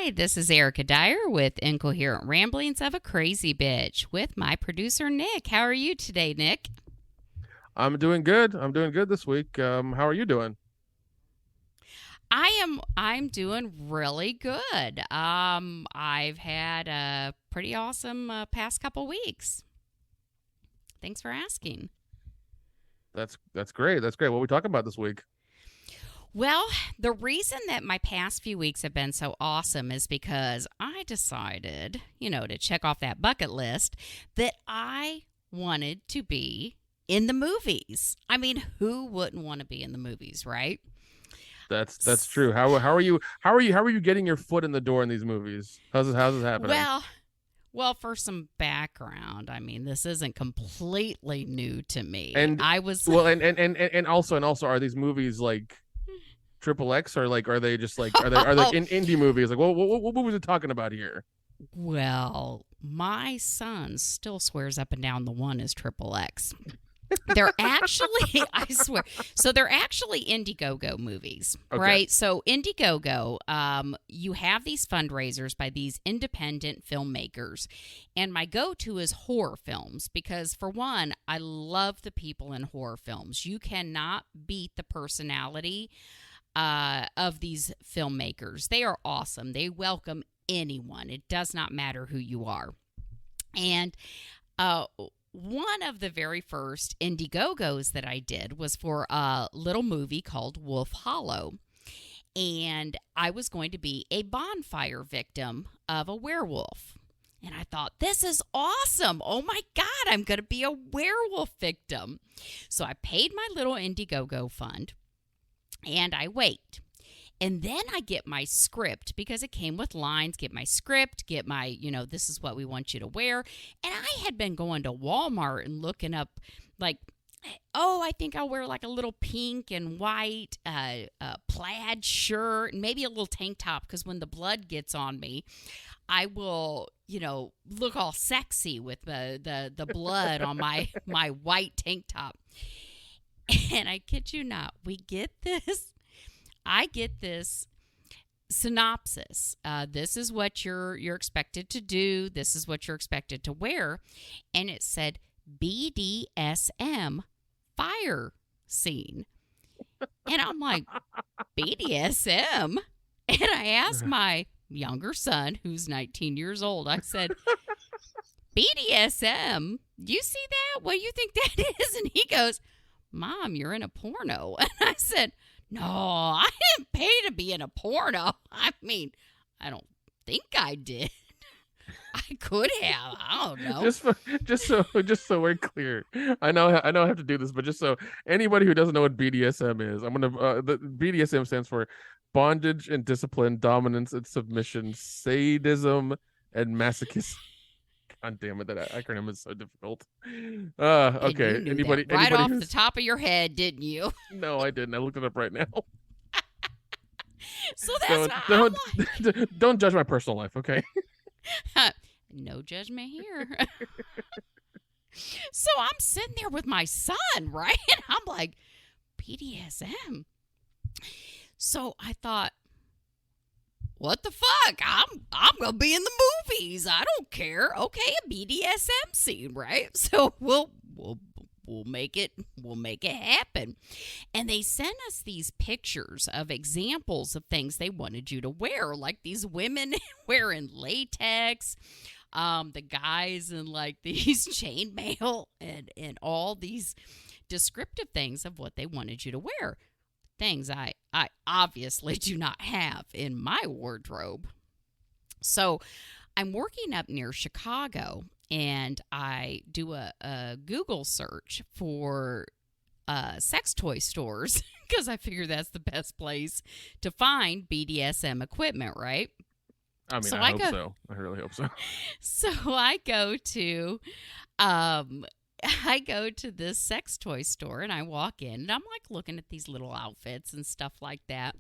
Hi, this is Erica Dyer with Incoherent Ramblings of a Crazy Bitch with my producer, Nick. How are you today, Nick? I'm doing good. I'm doing good this week. How are you doing? I'm doing really good. I've had a pretty awesome past couple weeks. Thanks for asking. That's great. That's great. What are we talking about this week? Well, the reason that my past few weeks have been so awesome is because I decided, to check off that bucket list that I wanted to be in the movies. I mean, who wouldn't want to be in the movies, right? That's true. How are you getting your foot in the door in these movies? How's it happening? Well, well, for some background, I mean, this isn't completely new to me. And I was well, and also, are these movies like triple X, or like are they just like are they in indie movies? Like what movies are talking about here? well, my son still swears up and down the one is triple X. They're actually, I swear. So they're actually Indiegogo movies, Okay. right? So Indiegogo, you have these fundraisers by these independent filmmakers, and my go-to is horror films because, for one, I love the people in horror films. You cannot beat the personality of these filmmakers. They are awesome. They welcome anyone. It does not matter who you are, and uh, one of the very first Indiegogos that I did was for a little movie called Wolf Hollow. And I was going to be a bonfire victim of a werewolf. And I thought, this is awesome. Oh my God, I'm going to be a werewolf victim. So I paid my little Indiegogo fund and I wait. And then I get my script because it came with lines, get my script, get my, this is what we want you to wear. And I had been going to Walmart and looking up, like, oh, I think I'll wear like a little pink and white plaid shirt and maybe a little tank top because when the blood gets on me, I will, look all sexy with the blood on my white tank top. And I kid you not, I get this synopsis. This is what you're expected to do. This is what you're expected to wear. And it said BDSM fire scene. And I'm like, BDSM? And I asked my younger son, who's 19 years old, I said, BDSM? You see that? What do you think that is? And he goes, Mom, you're in a porno. And I said, no, I didn't pay to be in a porno. I mean, I don't think I did. I could have. I don't know. Just so we're clear. I know I have to do this, but just so anybody who doesn't know what BDSM is, I'm gonna the BDSM stands for bondage and discipline, dominance and submission, sadism and masochism. God damn it, that acronym is so difficult. And you Okay. knew Anybody that right anybody off the who's top of your head, didn't you? No, I didn't. I looked it up right now. So that's Don't what don't I'm don't judge my personal life, okay? like. No judgment here. So I'm sitting there with my son, right? And I'm like, BDSM. So I thought, what the fuck? I'm gonna be in the movies. I don't care. Okay, a BDSM scene, right? So we'll make it happen. And they sent us these pictures of examples of things they wanted you to wear, like these women wearing latex, the guys in like these chainmail and all these descriptive things of what they wanted you to wear. Things I obviously do not have in my wardrobe. So I'm working up near Chicago and I do a Google search for sex toy stores because I figure that's the best place to find BDSM equipment, right? I mean, So I I hope go, so. I really hope so. so I go to, um, I go to this sex toy store and I walk in and I'm like looking at these little outfits and stuff like that.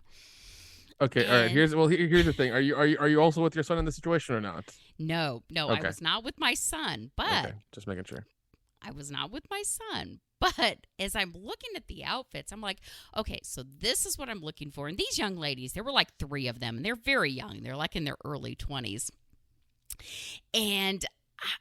Okay, all right. And Here's the thing. Are you also with your son in this situation or not? no, I Okay. was not with my son, Okay. but Just making sure. I was not with my son, But as I'm looking at the outfits, I'm like, okay, so this is what I'm looking for. And these young ladies, there were like 3 of them, and they're very young. They're like in their early 20s. And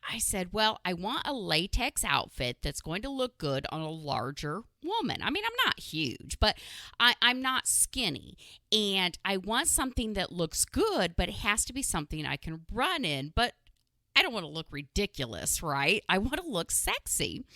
I said, well, I want a latex outfit that's going to look good on a larger woman. I mean, I'm not huge, but I'm not skinny. And I want something that looks good, but it has to be something I can run in. But I don't want to look ridiculous, right? I want to look sexy.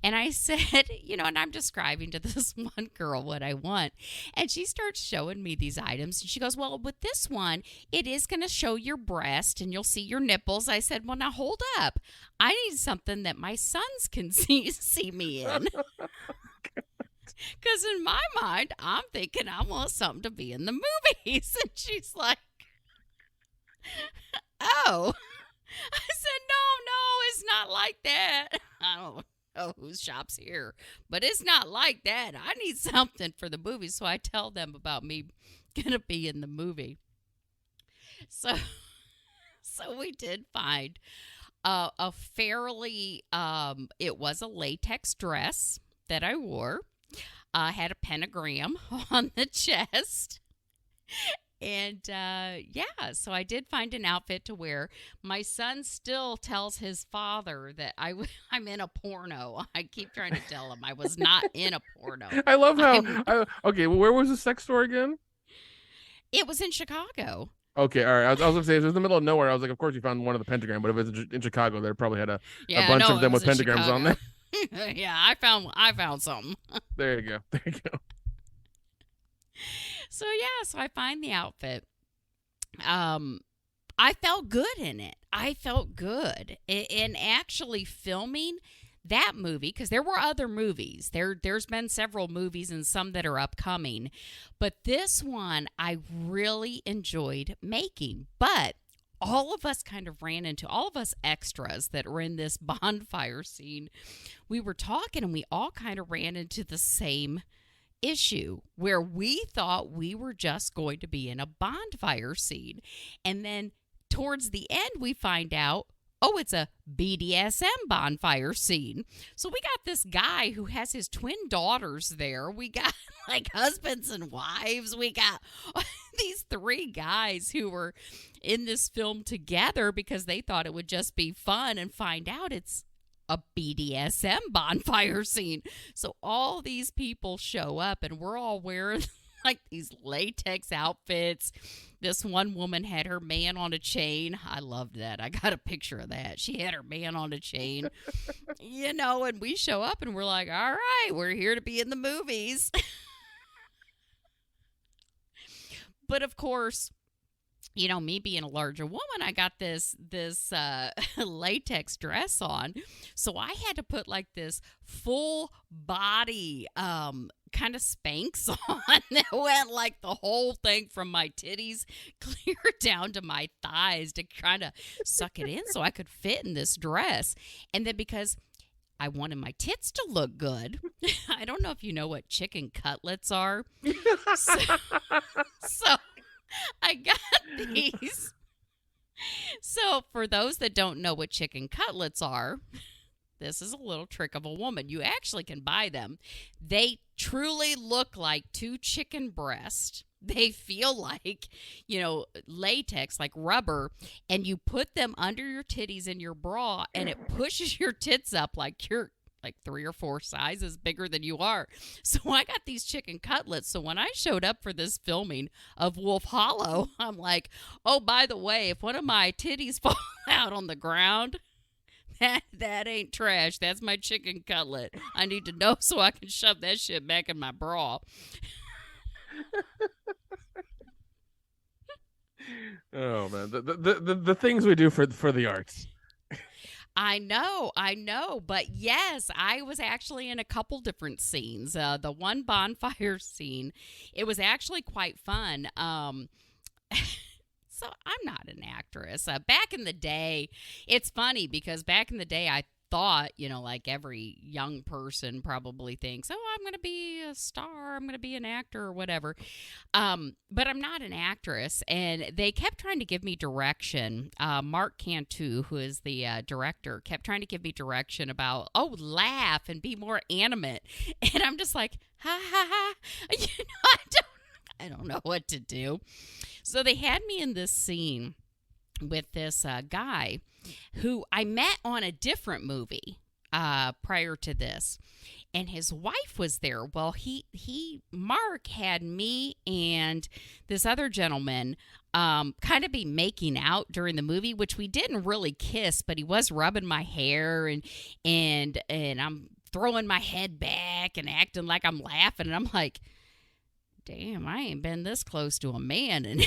And I said, and I'm describing to this one girl what I want. And she starts showing me these items. And she goes, well, with this one, it is going to show your breast and you'll see your nipples. I said, well, now hold up. I need something that my sons can see me in. Because in my mind, I'm thinking I want something to be in the movies. And she's like, oh. I said, no, it's not like that. I don't know who shops here, but it's not like that. I need something for the movie, so I tell them about me going to be in the movie. So we did find a fairly, it was a latex dress that I wore. Had a pentagram on the chest. And, so I did find an outfit to wear. My son still tells his father that I'm in a porno. I keep trying to tell him I was not in a porno. I love how... okay, well, where was the sex store again? It was in Chicago. Okay, all right. I was going to say, it was in the middle of nowhere. I was like, of course you found one of the pentagram, but if it's in Chicago, they probably had a bunch of them with pentagrams on there. Yeah, I found something. There you go. So I find the outfit. I felt good in it. I felt good in actually filming that movie, because there were other movies. There's been several movies and some that are upcoming, but this one I really enjoyed making. But all of us extras that were in this bonfire scene, we were talking and we all kind of ran into the same issue where we thought we were just going to be in a bonfire scene. And then towards the end, we find out, oh, it's a BDSM bonfire scene. So we got this guy who has his twin daughters there. We got like husbands and wives. We got these 3 guys who were in this film together because they thought it would just be fun, and find out it's a BDSM bonfire scene. So all these people show up and we're all wearing like these latex outfits. This one woman had her man on a chain. I loved that. I got a picture of that. She had her man on a chain, and we show up and we're like, all right, we're here to be in the movies. But of course, me being a larger woman, I got this latex dress on. So I had to put like this full body kind of Spanx on that went like the whole thing from my titties clear down to my thighs to kind of suck it in so I could fit in this dress. And then because I wanted my tits to look good, I don't know if you know what chicken cutlets are. So I got these. So for those that don't know what chicken cutlets are, this is a little trick of a woman. You actually can buy them. They truly look like 2 chicken breasts. They feel like, latex, like rubber, and you put them under your titties in your bra, and it pushes your tits up like you're like 3 or 4 sizes bigger than you are. So I got these chicken cutlets. So when I showed up for this filming of Wolf Hollow, I'm like, oh, by the way, if one of my titties fall out on the ground, that ain't trash. That's my chicken cutlet. I need to know so I can shove that shit back in my bra. Oh man, the things we do for the arts. I know, but yes, I was actually in a couple different scenes. The one bonfire scene, it was actually quite fun. So I'm not an actress. Back in the day, it's funny because back in the day I thought, like every young person probably thinks, oh, I'm going to be a star, I'm going to be an actor or whatever. But I'm not an actress. And they kept trying to give me direction. Mark Cantu, who is the director, kept trying to give me direction about, oh, laugh and be more animate. And I'm just like, ha, ha, ha. I don't know what to do. So they had me in this scene with this guy who I met on a different movie prior to this, and his wife was there. Well, Mark had me and this other gentleman kind of be making out during the movie, which we didn't really kiss, but he was rubbing my hair and I'm throwing my head back and acting like I'm laughing, and I'm like, damn, I ain't been this close to a man in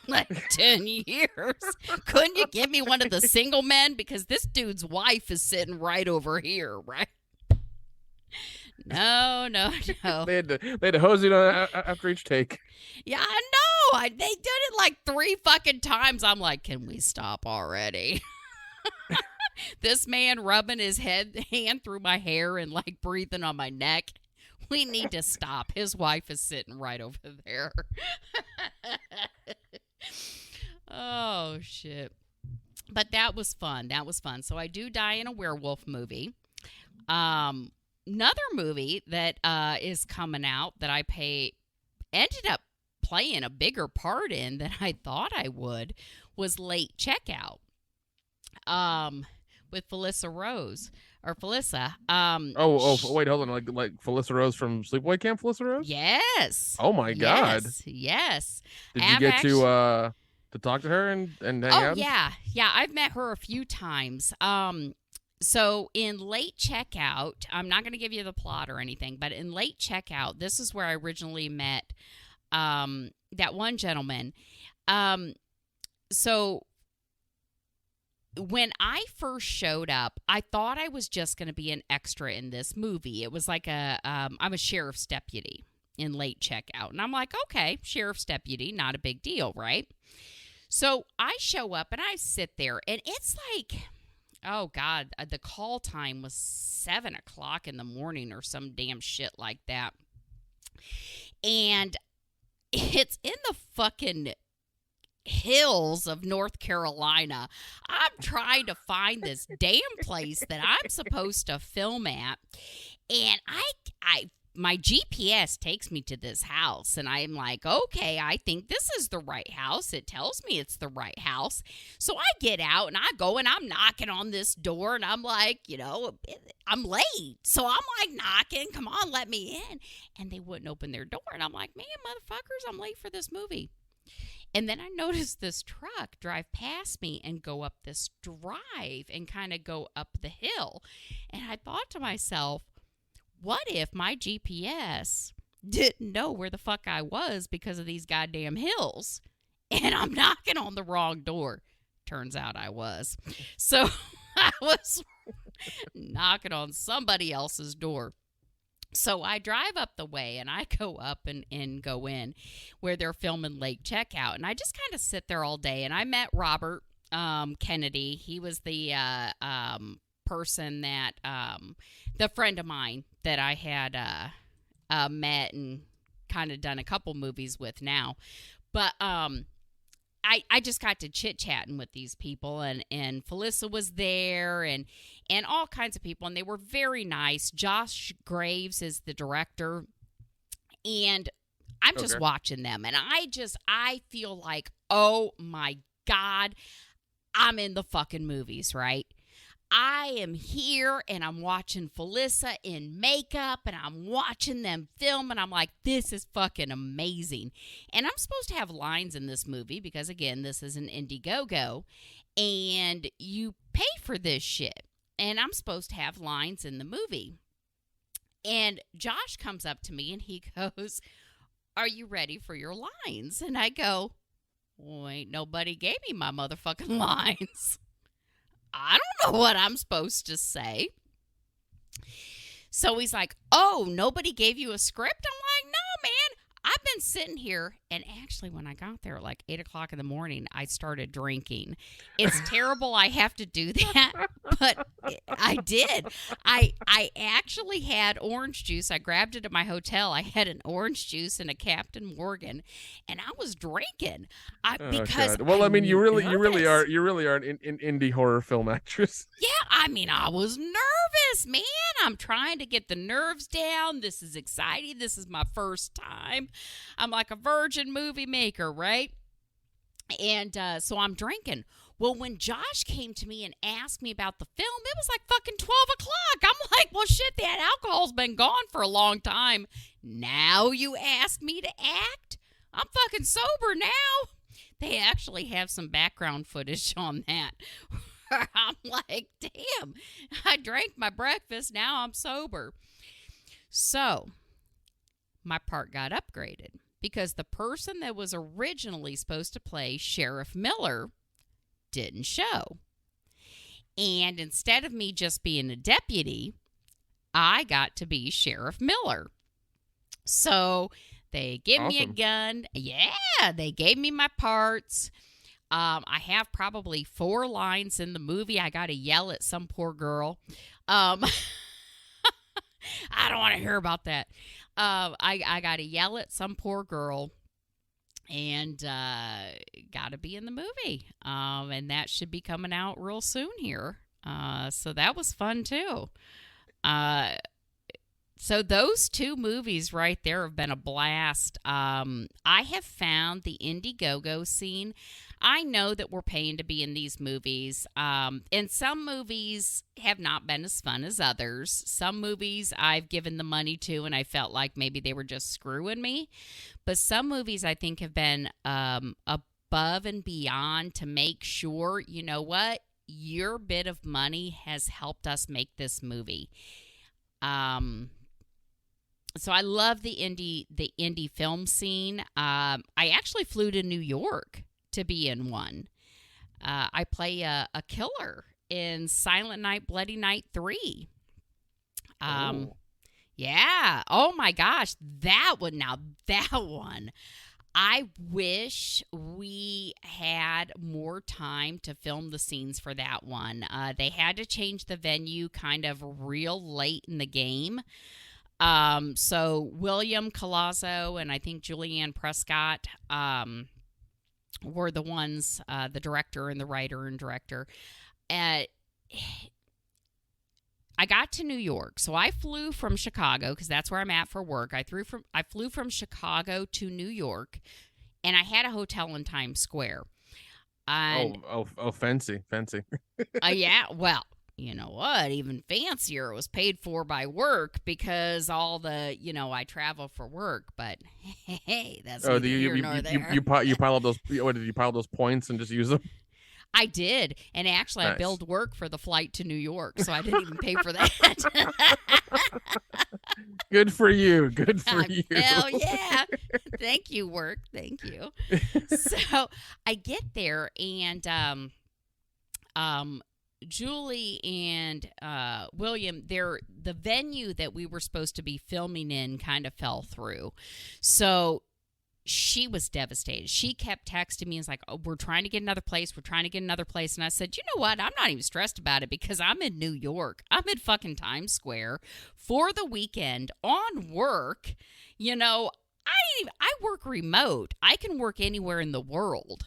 like 10 years. Couldn't you give me one of the single men? Because this dude's wife is sitting right over here, right? No. They had to hose it on after each take. Yeah, I know. They did it like 3 fucking times. I'm like, can we stop already? This man rubbing his hand through my hair and like breathing on my neck. We need to stop. His wife is sitting right over there. Oh, shit. But that was fun. So I do die in a werewolf movie. Another movie that is coming out that I ended up playing a bigger part in than I thought I would was Late Checkout with Felissa Rose. Or Felissa. Wait, hold on. Like Felissa Rose from Sleepaway Camp, Felissa Rose? Yes. Oh my God. Yes. Did you get to talk to her and hang out? Oh yeah. I've met her a few times. So in Late Checkout, I'm not going to give you the plot or anything, but in Late Checkout, this is where I originally met that one gentleman. So when I first showed up, I thought I was just going to be an extra in this movie. It was like I'm a sheriff's deputy in Late Checkout. And I'm like, okay, sheriff's deputy, not a big deal, right? So I show up and I sit there, and it's like, oh God, the call time was 7 o'clock in the morning or some damn shit like that. And it's in the fucking hills of North Carolina. I'm trying to find this damn place that I'm supposed to film at, and my GPS takes me to this house, and I'm like, okay, I think this is the right house. It tells me it's the right house. So I get out and I go and I'm knocking on this door, and I'm like, I'm late. So I'm like knocking, come on, let me in. And they wouldn't open their door. And I'm like, man, motherfuckers, I'm late for this movie. And then I noticed this truck drive past me and go up this drive and kind of go up the hill. And I thought to myself, what if my GPS didn't know where the fuck I was because of these goddamn hills? And I'm knocking on the wrong door. Turns out I was. So I was knocking on somebody else's door. So I drive up the way, and I go up and go in where they're filming Late Checkout. And I just kind of sit there all day. And I met Robert Kennedy. He was the person that, the friend of mine that I had met and kind of done a couple movies with now. But I just got to chit-chatting with these people, and Felissa was there, and all kinds of people, and they were very nice. Josh Graves is the director, and I'm just watching them, and I feel like, oh my God, I'm in the fucking movies, right? I am here, and I'm watching Felissa in makeup, and I'm watching them film, and I'm like, this is fucking amazing. And I'm supposed to have lines in this movie because, again, this is an Indiegogo, and you pay for this shit. And I'm supposed to have lines in the movie. And Josh comes up to me, and he goes, are you ready for your lines? And I go, well, ain't nobody gave me my motherfucking lines. I don't know what I'm supposed to say. So he's like, oh, nobody gave you a script? I'm like, no, man. I've been sitting here, and actually when I got there at like 8 o'clock in the morning, I started drinking. It's terrible I have to do that, but I did. I actually had orange juice. I grabbed it at my hotel. I had an orange juice and a Captain Morgan, and I was drinking. Because God. Well, I mean, you really nervous. are an indie horror film actress. Yeah, I mean, I was nervous, man. I'm trying to get the nerves down. This is exciting. This is my first time. I'm like a virgin movie maker, right? And so I'm drinking. Well, when Josh came to me and asked me about the film, it was like fucking 12 o'clock. I'm like, well, shit, that alcohol's been gone for a long time. Now you ask me to act? I'm fucking sober now. They actually have some background footage on that. I'm like, damn, I drank my breakfast. Now I'm sober. So my part got upgraded because the person that was originally supposed to play Sheriff Miller didn't show. And instead of me just being a deputy, I got to be Sheriff Miller. So they give me a gun. Yeah, they gave me my parts. I have probably 4 lines in the movie. I got to yell at some poor girl. I don't want to hear about that. I got to yell at some poor girl and got to be in the movie. And that should be coming out real soon here. So that was fun too. So those 2 movies right there have been a blast. I have found the Indiegogo scene. I know that we're paying to be in these movies, and some movies have not been as fun as others. Some movies I've given the money to, and I felt like maybe they were just screwing me. But some movies I think have been above and beyond to make sure, you know what, your bit of money has helped us make this movie. So I love the indie film scene. I actually flew to New York to be in one. I play a killer in Silent Night, Bloody Night 3. Yeah. Oh my gosh, that one. Now that one. I wish we had more time to film the scenes for that one. They had to change the venue kind of real late in the game. So William Colazzo and I think Julianne Prescott were the ones, the director and the writer and director. I got to New York, so I flew from Chicago because that's where I'm at for work. I flew from Chicago to New York, and I had a hotel in Times Square. Fancy. Yeah, well, you know what? Even fancier. It was paid for by work because all the, I travel for work. But hey, that's neither here nor there. You pile up those. What did you pile those points and just use them? I did, and actually, nice. I billed work for the flight to New York, so I didn't even pay for that. Good for you. Good for you. Hell yeah! Thank you, work. Thank you. So I get there, and Julie and William, the venue that we were supposed to be filming in kind of fell through. So she was devastated. She kept texting me and was like, oh, we're trying to get another place. We're trying to get another place. And I said, you know what? I'm not even stressed about it because I'm in New York. I'm in fucking Times Square for the weekend on work. I work remote. I can work anywhere in the world.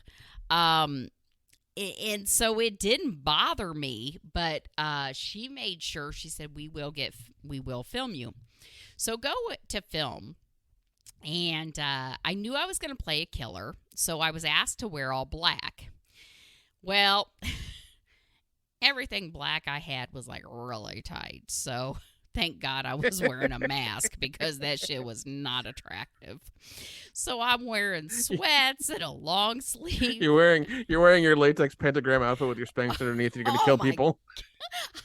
And so it didn't bother me, but she made sure, she said, we will film you. So go to film. And I knew I was going to play a killer, so I was asked to wear all black. Well, everything black I had was like really tight, so thank God I was wearing a mask because that shit was not attractive. So I'm wearing sweats and a long sleeve. You're wearing your latex pentagram outfit with your Spanx underneath. And you're gonna kill people.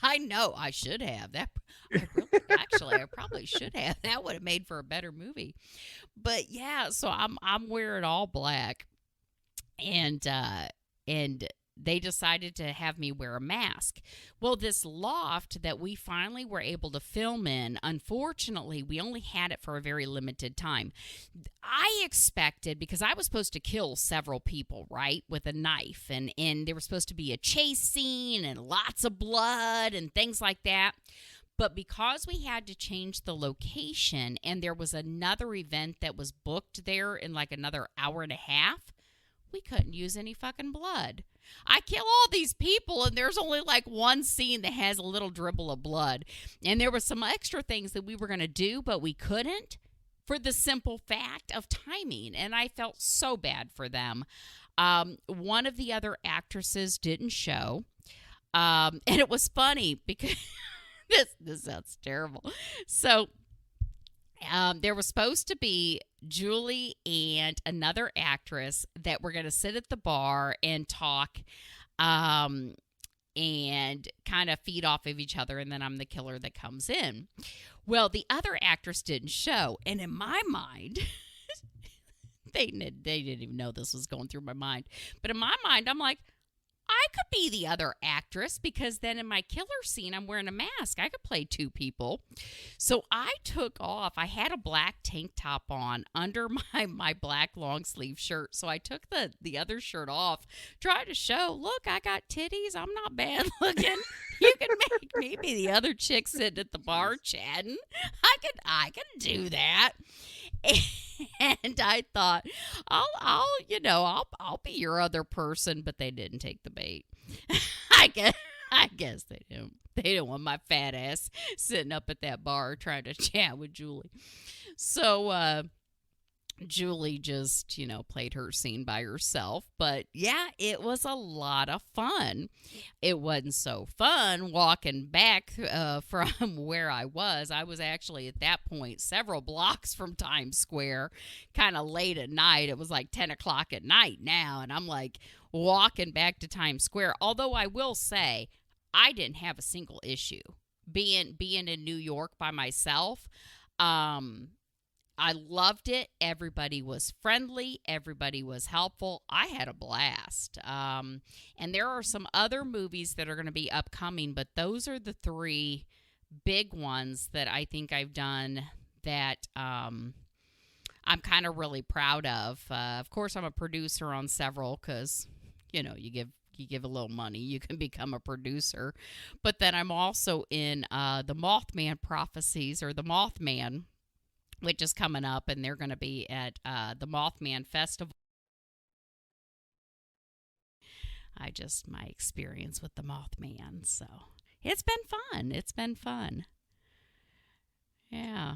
I know. I should have that. I probably should have. That would have made for a better movie. But yeah, so I'm wearing all black, and they decided to have me wear a mask. Well, this loft that we finally were able to film in, unfortunately, we only had it for a very limited time. I expected, because I was supposed to kill several people, right, with a knife, and there was supposed to be a chase scene and lots of blood and things like that. But because we had to change the location and there was another event that was booked there in like another hour and a half, we couldn't use any fucking blood. I kill all these people and there's only like one scene that has a little dribble of blood. And there were some extra things that we were going to do, but we couldn't for the simple fact of timing. And I felt so bad for them. One of the other actresses didn't show. And it was funny because this sounds terrible. So there was supposed to be Julie and another actress that were going to sit at the bar and talk and kind of feed off of each other, and then I'm the killer that comes in. Well, the other actress didn't show, and in my mind, they didn't even know this was going through my mind, but in my mind, I'm like, I could be the other actress because then in my killer scene, I'm wearing a mask. I could play two people. So I took off. I had a black tank top on under my black long sleeve shirt. So I took the other shirt off, tried to show, look, I got titties. I'm not bad looking. You can make me be the other chick sitting at the bar chatting. I could do that. And I thought, I'll be your other person, but they didn't take the bait. I guess they didn't. They didn't want my fat ass sitting up at that bar trying to chat with Julie. So Julie just, played her scene by herself. But yeah, it was a lot of fun. It wasn't so fun walking back from where I was. I was actually at that point several blocks from Times Square, kind of late at night. It was like 10 o'clock at night now. And I'm like walking back to Times Square. Although I will say I didn't have a single issue being in New York by myself. I loved it. Everybody was friendly. Everybody was helpful. I had a blast. And there are some other movies that are going to be upcoming, but those are the three big ones that I think I've done that I'm kind of really proud of. Of course, I'm a producer on several because, you give a little money, you can become a producer. But then I'm also in the Mothman Prophecies, or the Mothman, which is coming up, and they're going to be at the Mothman Festival. My experience with the Mothman, so it's been fun. Yeah.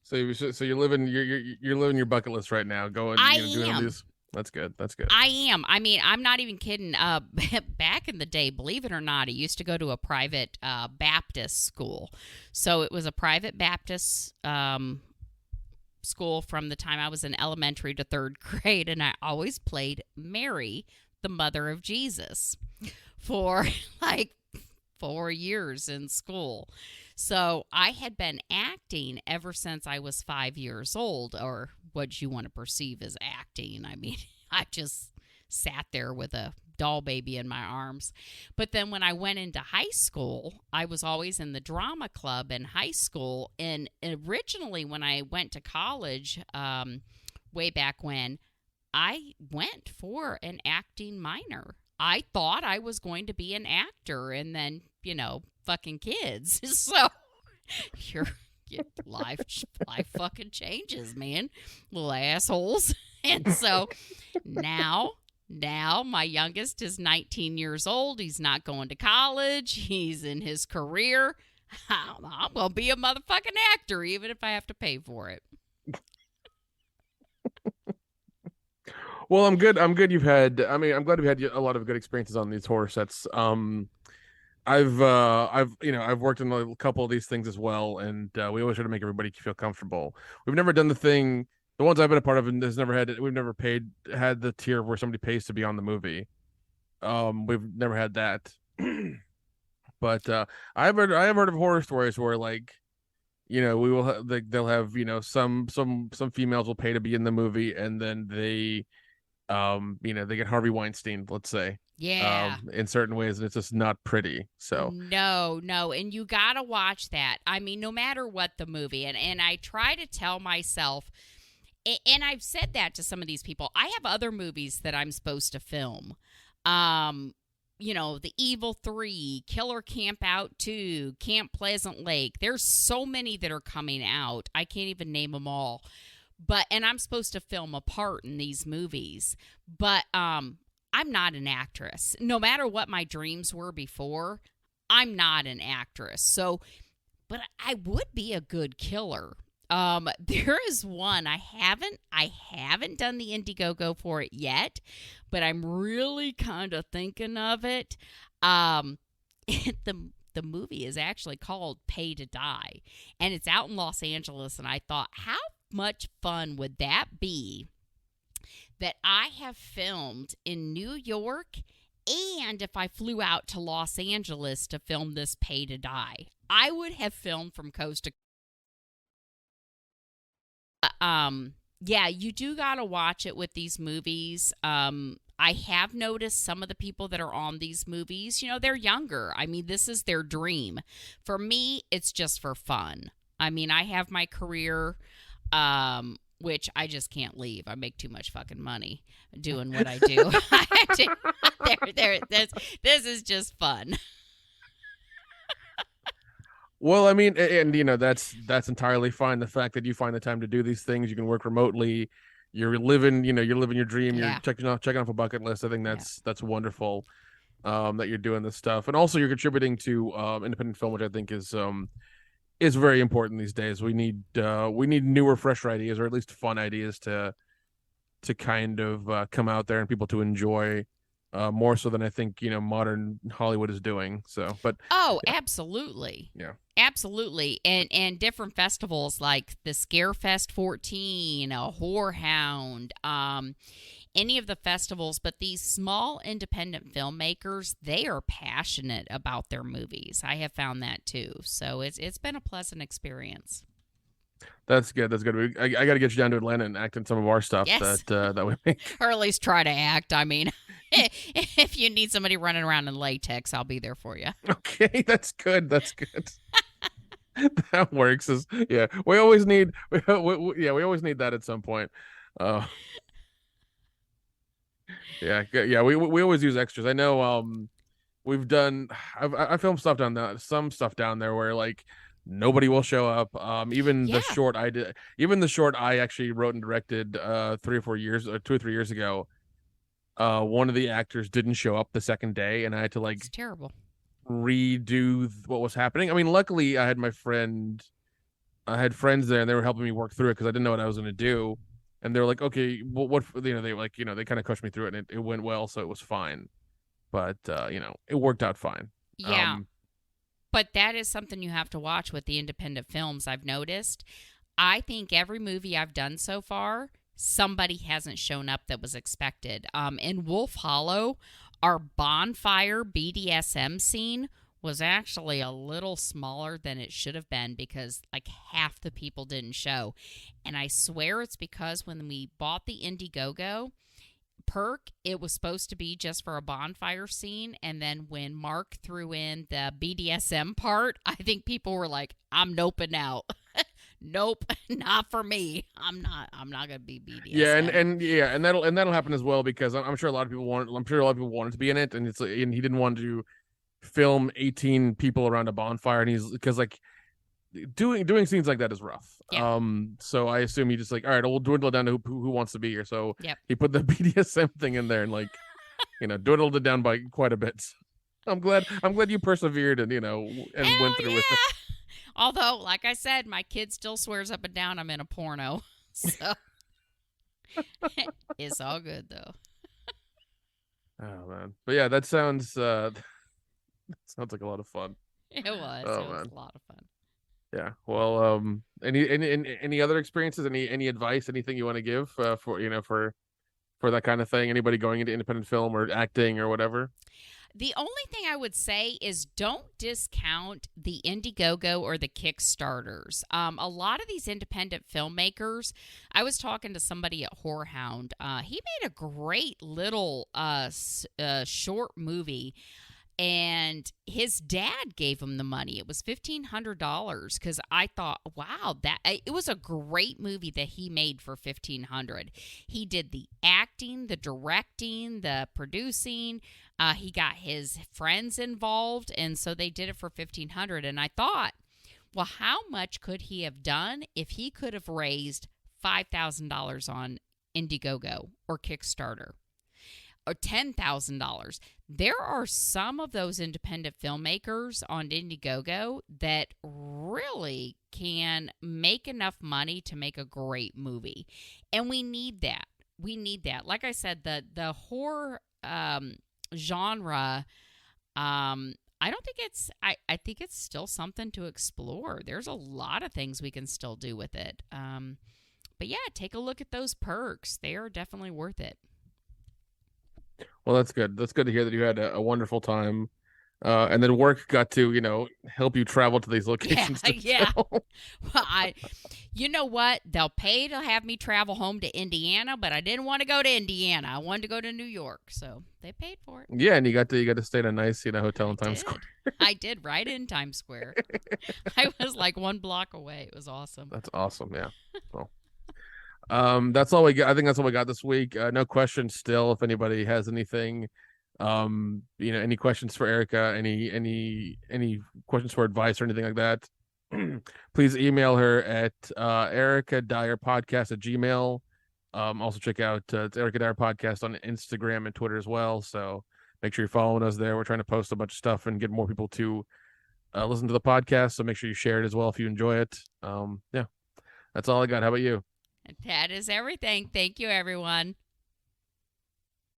So you're living your bucket list right now. Going, doing all these. That's good. I am. I mean, I'm not even kidding. Back in the day, believe it or not, I used to go to a private Baptist school. So it was a private Baptist school from the time I was in elementary to third grade, and I always played Mary, the mother of Jesus, for like 4 years in school. So I had been acting ever since I was 5 years old, or what you want to perceive as acting. I mean, I just sat there with a doll baby in my arms. But then when I went into high school, I was always in the drama club in high school. And originally when I went to college, way back when, I went for an acting minor. I thought I was going to be an actor, and then, fucking kids. So life fucking changes, man. Little assholes. And so now my youngest is 19 years old. He's not going to college. He's in his career. I'm going to be a motherfucking actor, even if I have to pay for it. Well, I'm good. I'm glad you've had a lot of good experiences on these horror sets. I've worked on a couple of these things as well, and we always try to make everybody feel comfortable. We've never done the ones I've been a part of, and we've never had the tier where somebody pays to be on the movie. We've never had that. But I have heard of horror stories where, like, they'll have some females will pay to be in the movie, and then they they get Harvey Weinstein, let's say, Yeah. in certain ways, and it's just not pretty. So No, no, and you gotta watch that. I mean, no matter what the movie, and I try to tell myself, and I've said that to some of these people. I have other movies that I'm supposed to film. The Evil 3, Killer Camp Out 2, Camp Pleasant Lake. There's so many that are coming out. I can't even name them all. And I'm supposed to film a part in these movies. But I'm not an actress. No matter what my dreams were before, I'm not an actress. So, but I would be a good killer. There is one I haven't done the Indiegogo for it yet, but I'm really kind of thinking of it. The movie is actually called Pay to Die, and it's out in Los Angeles. And I thought, how much fun would that be that I have filmed in New York, and if I flew out to Los Angeles to film this Pay to Die, I would have filmed from coast to yeah, you do gotta watch it with these movies. I have noticed some of the people that are on these movies, they're younger. I mean, this is their dream. For me, it's just for fun. I mean, I have my career, which I just can't leave. I make too much fucking money doing what I do. This is just fun. well, I mean, and that's entirely fine. The fact that you find the time to do these things, you can work remotely, you're living your dream, you're Yeah. checking off a bucket list. I think that's wonderful. That you're doing this stuff, and also you're contributing to independent film, which I think is very important these days. We need newer, fresher ideas, or at least fun ideas to kind of come out there and people to enjoy. More so than I think modern Hollywood is doing. So, but Oh, yeah, absolutely. yeah. Absolutely. And different festivals like the Scarefest 14, a Whorehound, any of the festivals, but these small independent filmmakers, they are passionate about their movies. I have found that too. So it's been a pleasant experience. That's good. That's good. I got to get you down to Atlanta and act in some of our stuff Yes. that we make. Or at least try to act. I mean, if you need somebody running around in latex, I'll be there for you. Okay, that's good. That's good. That works. Yeah, we always need. We always need that at some point. Uh, yeah, yeah. We always use extras. I know. We've done. I filmed stuff down there. Some stuff down there where like nobody will show up. Even the Yeah. short I did. Even the short I actually wrote and directed 2 or 3 years ago. One of the actors didn't show up the second day, and I had to like It's terrible. redo what was happening. I mean, luckily I had I had friends there, and they were helping me work through it because I didn't know what I was going to do. And they were like, okay, well, what, they like, they kind of coached me through it, and it went well, so it was fine. But it worked out fine. Yeah. But that is something you have to watch with the independent films, I've noticed. I think every movie I've done so far, somebody hasn't shown up that was expected. In Wolf Hollow, our bonfire BDSM scene was actually a little smaller than it should have been because like half the people didn't show. And I swear it's because when we bought the Indiegogo perk, it was supposed to be just for a bonfire scene. And then when Mark threw in the BDSM part, I think people were like, I'm noping out. Nope, not for me. I'm not gonna be BDSM. Yeah, and that'll happen as well because I'm sure a lot of people wanted to be in it, and and he didn't want to film 18 people around a bonfire, and he's because like doing scenes like that is rough. Yeah. So I assume he just like, all right, we'll dwindle down to who wants to be here. So Yep. he put the BDSM thing in there and like dwindled it down by quite a bit. I'm glad you persevered and Hell went through yeah. with it. Although, like I said, my kid still swears up and down I'm in a porno. So it's all good though. Oh man, but yeah, that sounds sounds like a lot of fun. It was. Oh It was man, a lot of fun. yeah. Well, any other experiences? Any advice? Anything you want to give for that kind of thing? Anybody going into independent film or acting or whatever? The only thing I would say is don't discount the Indiegogo or the Kickstarters. A lot of these independent filmmakers, I was talking to somebody at Whorehound. He made a great little short movie, and his dad gave him the money. It was $1,500 because I thought, wow, that it was a great movie that he made for $1,500. He did the acting, the directing, the producing. He got his friends involved, and so they did it for $1,500. And I thought, well, how much could he have done if he could have raised $5,000 on Indiegogo or Kickstarter? Or $10,000. There are some of those independent filmmakers on Indiegogo that really can make enough money to make a great movie. And we need that. We need that. Like I said, the horror genre, I don't think I think it's still something to explore. There's a lot of things we can still do with it. But yeah, take a look at those perks. They are definitely worth it. Well, that's good. That's good to hear that you had a wonderful time. And then work got to, help you travel to these locations. Yeah. Well, you know what? They'll pay to have me travel home to Indiana, but I didn't want to go to Indiana. I wanted to go to New York, so they paid for it. Yeah, and you got to stay in a nice, hotel in Times Square. I did, right in Times Square. I was like 1 block away. It was awesome. That's awesome. Yeah. Well, that's all we got. I think that's all we got this week. No questions still. If anybody has anything, any questions for Erica, any questions for advice or anything like that, please email her at ericadyerpodcast@gmail. Also check out it's Erica Dyer Podcast on Instagram and Twitter as well. So make sure you're following us there. We're trying to post a bunch of stuff and get more people to listen to the podcast. So make sure you share it as well if you enjoy it. Yeah, that's all I got. How about you? That is everything. Thank you, everyone.